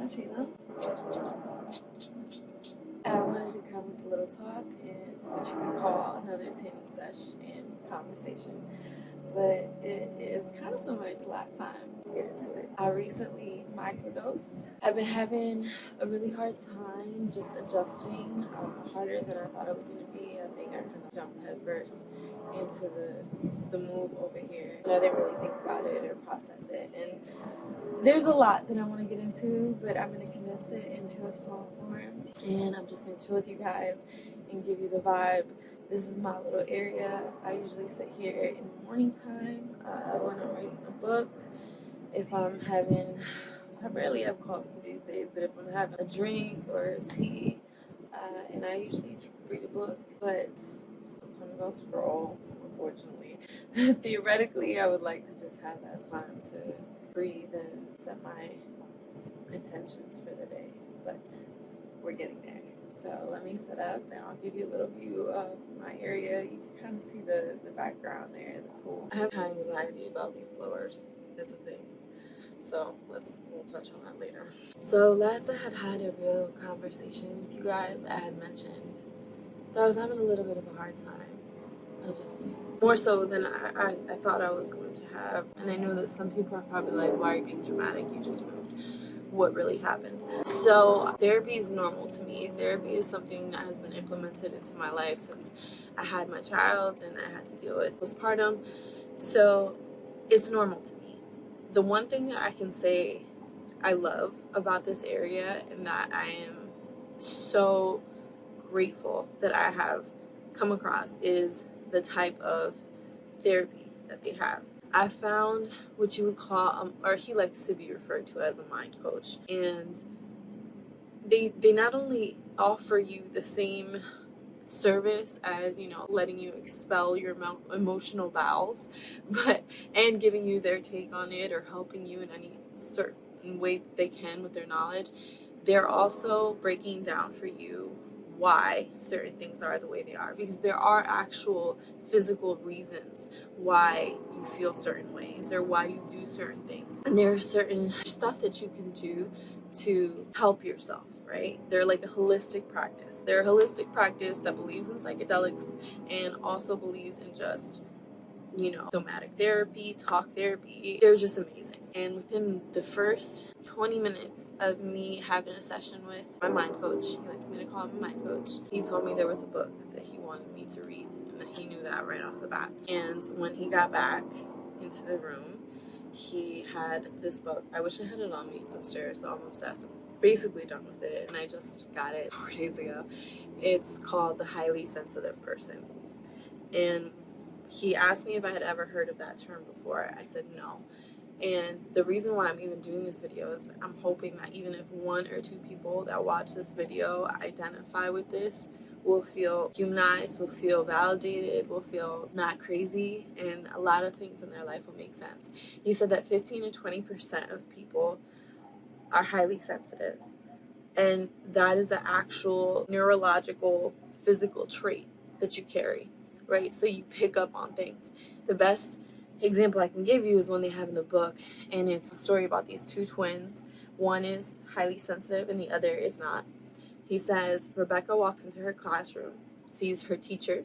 Sheena. I wanted to come with a little talk and what you could call another tanning session and conversation. But it is kind of similar to last time. Let's get into it. I recently microdosed. I've been having a really hard time just adjusting, harder than I thought it was going to be. I think I kind of jumped head first into the move over here. And I didn't really think about it or process it. And there's a lot that I want to get into, but I'm going to condense it into a small form. And I'm just going to chill with you guys and give you the vibe. This is my little area. I usually sit here in the morning time when I'm reading a book. If I'm having, I rarely have coffee these days, but if I'm having a drink or a tea, and I usually read a book, but sometimes I'll scroll, unfortunately. Theoretically, I would like to just have that time to breathe and set my intentions for the day, but we're getting there. So let me set up and I'll give you a little view of my area. You can kind of see the background there, the pool. I have high anxiety about leaf blowers. It's a thing. So we'll touch on that later. So last I had a real conversation with you guys, I had mentioned that I was having a little bit of a hard time adjusting. More so than I thought I was going to have. And I know that some people are probably like, why are you being dramatic? You just moved. What really happened? So therapy is normal to me. Therapy is something that has been implemented into my life since I had my child and I had to deal with postpartum. So it's normal to me. The one thing that I can say I love about this area and that I am so grateful that I have come across is the type of therapy that they have. I found what you would call, or he likes to be referred to as a mind coach. And they not only offer you the same service as, letting you expel your emotional bowels, and giving you their take on it or helping you in any certain way they can with their knowledge. They're also breaking down for you why certain things are the way they are, because there are actual physical reasons why you feel certain ways or why you do certain things, and there's certain stuff that you can do to help yourself, right? They're like a holistic practice. They're a holistic practice that believes in psychedelics and also believes in just somatic therapy, talk therapy. They're just amazing. And within the first 20 minutes of me having a session with my mind coach, he likes me to call him a mind coach, he told me there was a book that he wanted me to read and that he knew that right off the bat. And when he got back into the room, he had this book. I wish I had it on me. It's upstairs, so I'm obsessed. I'm basically done with it, and I just got it 4 days ago. It's called The Highly Sensitive Person. And he asked me if I had ever heard of that term before. I said no. And the reason why I'm even doing this video is I'm hoping that even if 1 or 2 people that watch this video identify with this, will feel humanized, will feel validated, will feel not crazy, and a lot of things in their life will make sense. He said that 15 to 20% of people are highly sensitive. And that is an actual neurological, physical trait that you carry, right? So you pick up on things. The best example I can give you is one they have in the book, and it's a story about these 2 twins. One is highly sensitive and the other is not. He says Rebecca walks into her classroom, sees her teacher,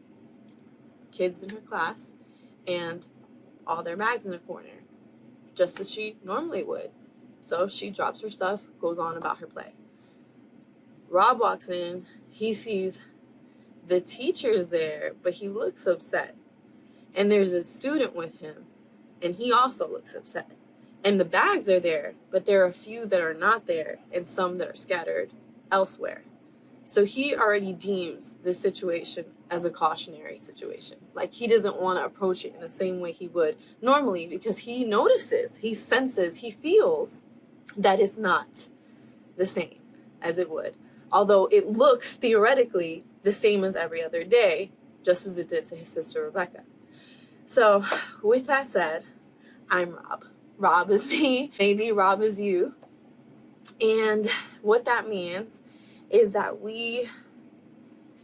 kids in her class, and all their bags in a corner, just as she normally would. So she drops her stuff, goes on about her play. Rob walks in, he sees the teacher's there, but he looks upset. And there's a student with him, and he also looks upset. And the bags are there, but there are a few that are not there, and some that are scattered elsewhere. So he already deems this situation as a cautionary situation. Like, he doesn't want to approach it in the same way he would normally, because he notices, he senses, he feels that it's not the same as it would. Although it looks theoretically the same as every other day, just as it did to his sister Rebecca. So with that said, I'm Rob. Rob is me. Maybe Rob is you. And what that means is that we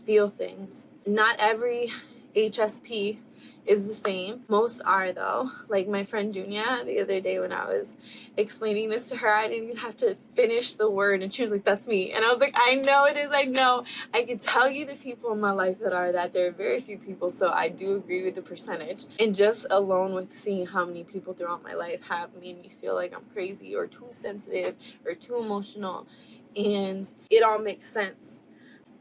feel things. Not every HSP is the same. Most are though. Like my friend Dunya, the other day when I was explaining this to her, I didn't even have to finish the word and she was like, that's me. And I was like, I know it is, I know. I can tell you the people in my life that are that. There are very few people, so I do agree with the percentage. And just alone with seeing how many people throughout my life have made me feel like I'm crazy or too sensitive or too emotional, and it all makes sense.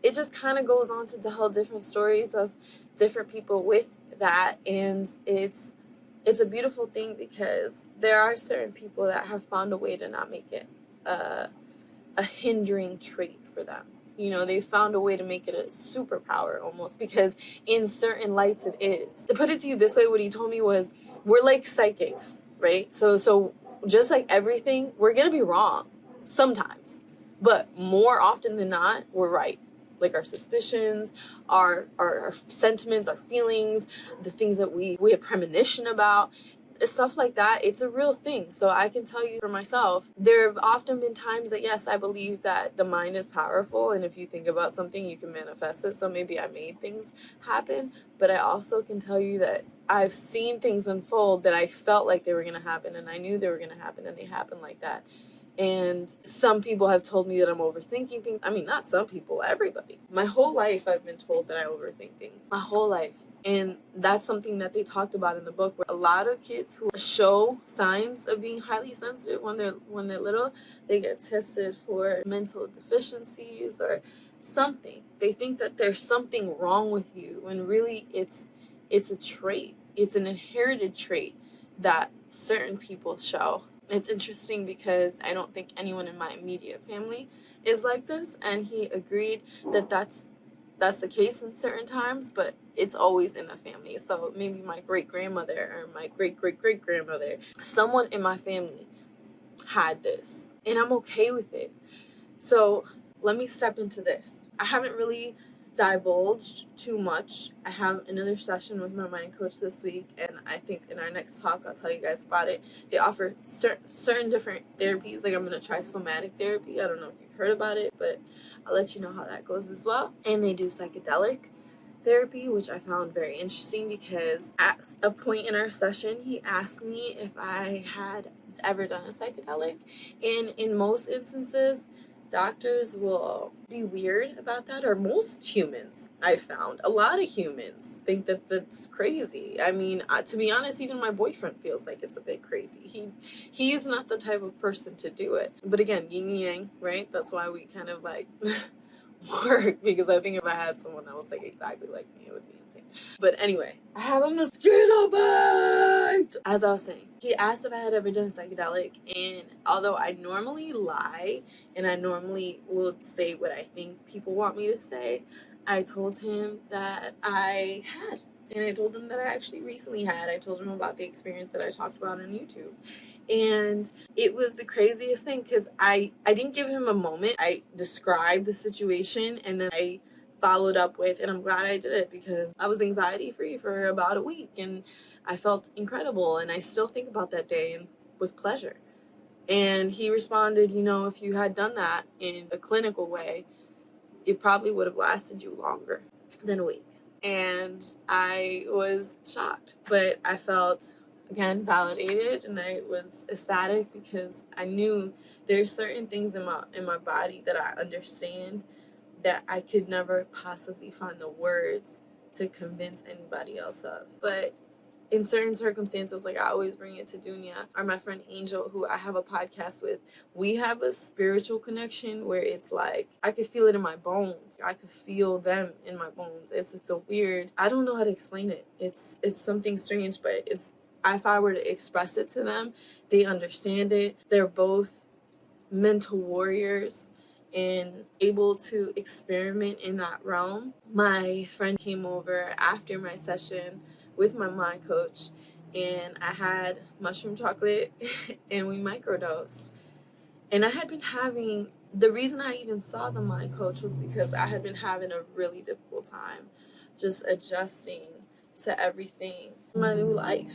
It just kind of goes on to tell different stories of different people with that, and it's a beautiful thing because there are certain people that have found a way to not make it a hindering trait for them. You know, they found a way to make it a superpower almost, because in certain lights it is. To put it to you this way, what he told me was, we're like psychics, right? So just like everything, we're gonna be wrong sometimes, but more often than not, we're right. Like our suspicions, our sentiments, our feelings, the things that we have premonition about, stuff like that, it's a real thing. So I can tell you for myself, there have often been times that yes, I believe that the mind is powerful, and if you think about something, you can manifest it. So maybe I made things happen, but I also can tell you that I've seen things unfold that I felt like they were going to happen, and I knew they were going to happen, and they happened like that. And some people have told me that I'm overthinking things. I mean, not some people, everybody. My whole life I've been told that I overthink things. My whole life. And that's something that they talked about in the book, where a lot of kids who show signs of being highly sensitive when they're little, they get tested for mental deficiencies or something. They think that there's something wrong with you when really it's a trait. It's an inherited trait that certain people show. It's interesting because I don't think anyone in my immediate family is like this, and he agreed that that's the case in certain times, but it's always in the family. So maybe my great-grandmother or my great-great-great-grandmother, someone in my family had this, and I'm okay with it. So let me step into this. I haven't really divulged too much. I have another session with my mind coach this week, and I think in our next talk I'll tell you guys about it. They offer certain different therapies. Like I'm going to try somatic therapy. I don't know if you've heard about it, but I'll let you know how that goes as well. And they do psychedelic therapy, which I found very interesting because at a point in our session he asked me if I had ever done a psychedelic, and in most instances doctors will be weird about that, or most humans, I found. A lot of humans think that that's crazy. I mean, to be honest, even my boyfriend feels like it's a bit crazy. He is not the type of person to do it. But again, yin yang, right? That's why we kind of like work, because I think if I had someone that was like exactly like me, it would be insane. But anyway, I have a mosquito bite! As I was saying, he asked if I had ever done a psychedelic, and although I normally lie and I normally will say what I think people want me to say, I told him that I had. And I told him that I actually recently had. I told him about the experience that I talked about on YouTube. And it was the craziest thing because I didn't give him a moment. I described the situation and then I followed up with, and I'm glad I did it because I was anxiety free for about a week and I felt incredible, and I still think about that day and with pleasure. And he responded, you know, if you had done that in a clinical way, it probably would have lasted you longer than a week. And I was shocked, but I felt, again, validated, and I was ecstatic because I knew there's certain things in my body that I understand that I could never possibly find the words to convince anybody else of. But in certain circumstances, like I always bring it to Dunya or my friend Angel, who I have a podcast with, we have a spiritual connection where it's like I could feel it in my bones. I could feel them in my bones. It's a weird, I don't know how to explain it. It's something strange, but it's, if I were to express it to them, they understand it. They're both mental warriors and able to experiment in that realm. My friend came over after my session with my mind coach, and I had mushroom chocolate and we microdosed. And I had been having, the reason I even saw the mind coach was because I had been having a really difficult time just adjusting to everything in my new life.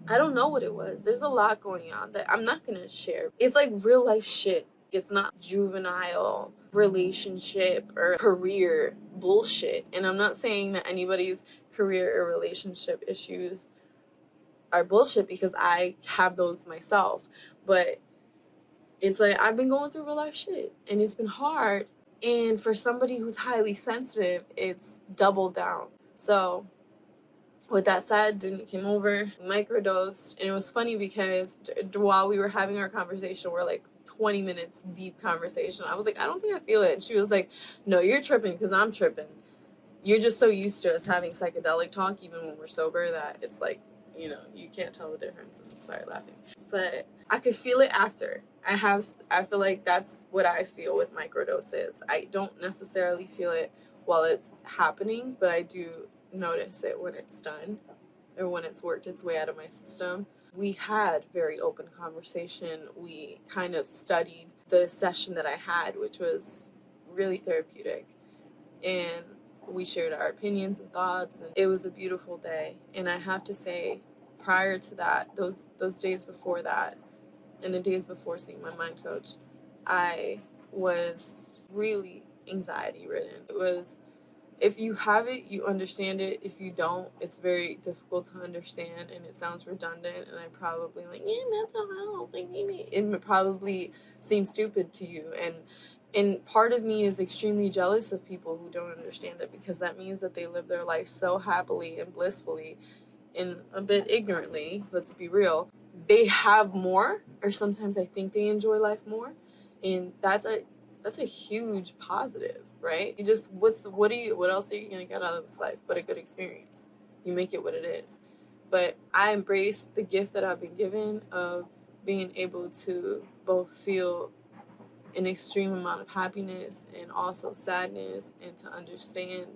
I don't know what it was. There's a lot going on that I'm not gonna share. It's like real life shit. It's not juvenile relationship or career bullshit. And I'm not saying that anybody's career or relationship issues are bullshit because I have those myself. But it's like I've been going through real life shit and it's been hard. And for somebody who's highly sensitive, it's double down. So with that said, Dunia came over, microdosed, and it was funny because while we were having our conversation, we're like 20 minutes deep conversation. I was like, I don't think I feel it. And she was like, no, you're tripping because I'm tripping. You're just so used to us having psychedelic talk, even when we're sober, that it's like, you know, you can't tell the difference. And started laughing. But I could feel it after. I feel like that's what I feel with microdoses. I don't necessarily feel it while it's happening, but I do notice it when it's done or when it's worked its way out of my system. We had very open conversation. We kind of studied the session that I had, which was really therapeutic. And we shared our opinions and thoughts, and it was a beautiful day. And I have to say, prior to that, those days before that, and the days before seeing my mind coach, I was really anxiety ridden. It was, if you have it, you understand it. If you don't, it's very difficult to understand, and it sounds redundant, and I probably like, mental health, it probably seems stupid to you. And part of me is extremely jealous of people who don't understand it, because that means that they live their life so happily and blissfully and a bit ignorantly, let's be real. They have more, or sometimes I think they enjoy life more, and that's a huge positive, right? You just what else are you gonna get out of this life but a good experience? You make it what it is. But I embrace the gift that I've been given of being able to both feel an extreme amount of happiness and also sadness, and to understand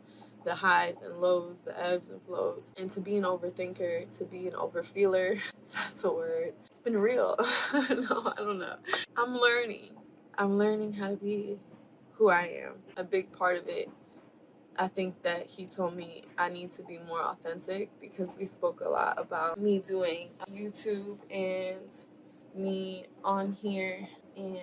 the highs and lows, the ebbs and flows, and to be an overthinker, to be an overfeeler. That's a word. It's been real. No, I don't know. I'm learning how to be who I am. A big part of it, I think that he told me I need to be more authentic, because we spoke a lot about me doing YouTube and me on here, and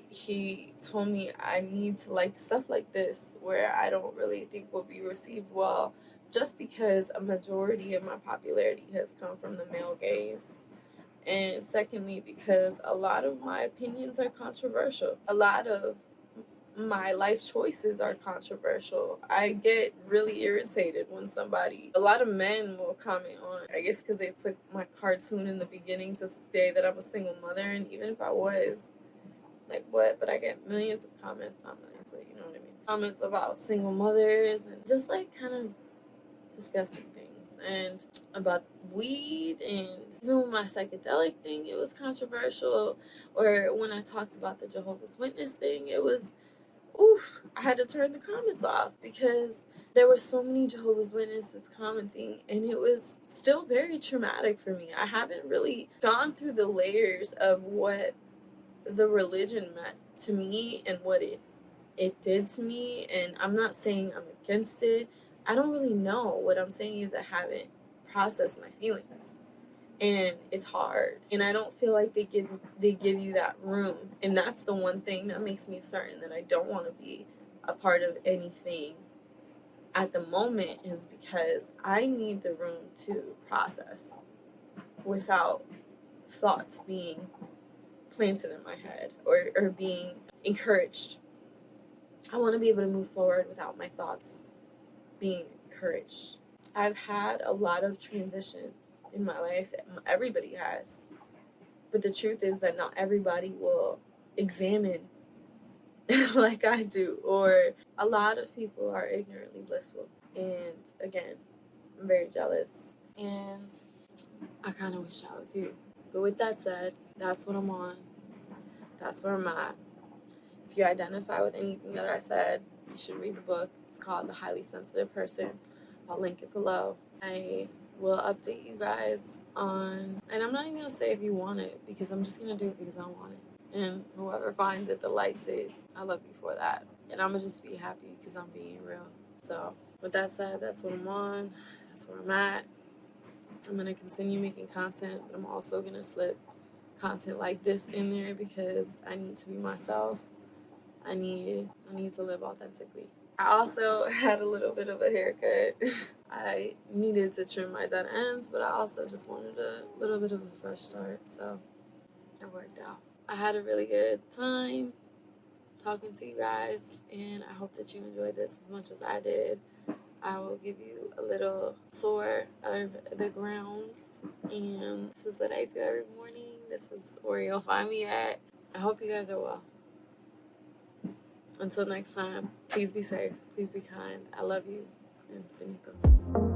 he told me I need to like stuff like this where I don't really think will be received well, just because a majority of my popularity has come from the male gaze. And secondly, because a lot of my opinions are controversial. A lot of my life choices are controversial. I get really irritated when a lot of men will comment on, I guess because they took my cartoon in the beginning to say that I'm a single mother, and even if I was, like, what? But I get millions of comments, not millions, but you know what I mean. Comments about single mothers and just like kind of disgusting things, and about weed, and even with my psychedelic thing, it was controversial. Or when I talked about the Jehovah's Witness thing, it was, oof, I had to turn the comments off because there were so many Jehovah's Witnesses commenting, and it was still very traumatic for me. I haven't really gone through the layers of what the religion meant to me and what it did to me, and I'm not saying I'm against it. I don't really know. What I'm saying is I haven't processed my feelings, and it's hard, and I don't feel like they give you that room. And that's the one thing that makes me certain that I don't want to be a part of anything at the moment, is because I need the room to process without thoughts being planted in my head or being encouraged. I want to be able to move forward without my thoughts being encouraged. I've had a lot of transitions in my life. Everybody has. But the truth is that not everybody will examine like I do. Or a lot of people are ignorantly blissful. And again, I'm very jealous. And I kind of wish I was you. But with that said, that's what I'm on. That's where I'm at. If you identify with anything that I said, you should read the book. It's called The Highly Sensitive Person. I'll link it below. I will update you guys on, and I'm not even going to say if you want it, because I'm just going to do it because I want it. And whoever finds it that likes it, I love you for that. And I'm going to just be happy because I'm being real. So with that said, that's what I'm on. That's where I'm at. I'm going to continue making content, but I'm also going to slip content like this in there because I need to be myself. I need to live authentically. I also had a little bit of a haircut. I needed to trim my dead ends, but I also just wanted a little bit of a fresh start, so it worked out. I had a really good time talking to you guys, and I hope that you enjoyed this as much as I did. I will give you a little tour of the grounds, and this is what I do every morning. This is where you'll find me at. I hope you guys are well. Until next time, please be safe, please be kind. I love you, and finito.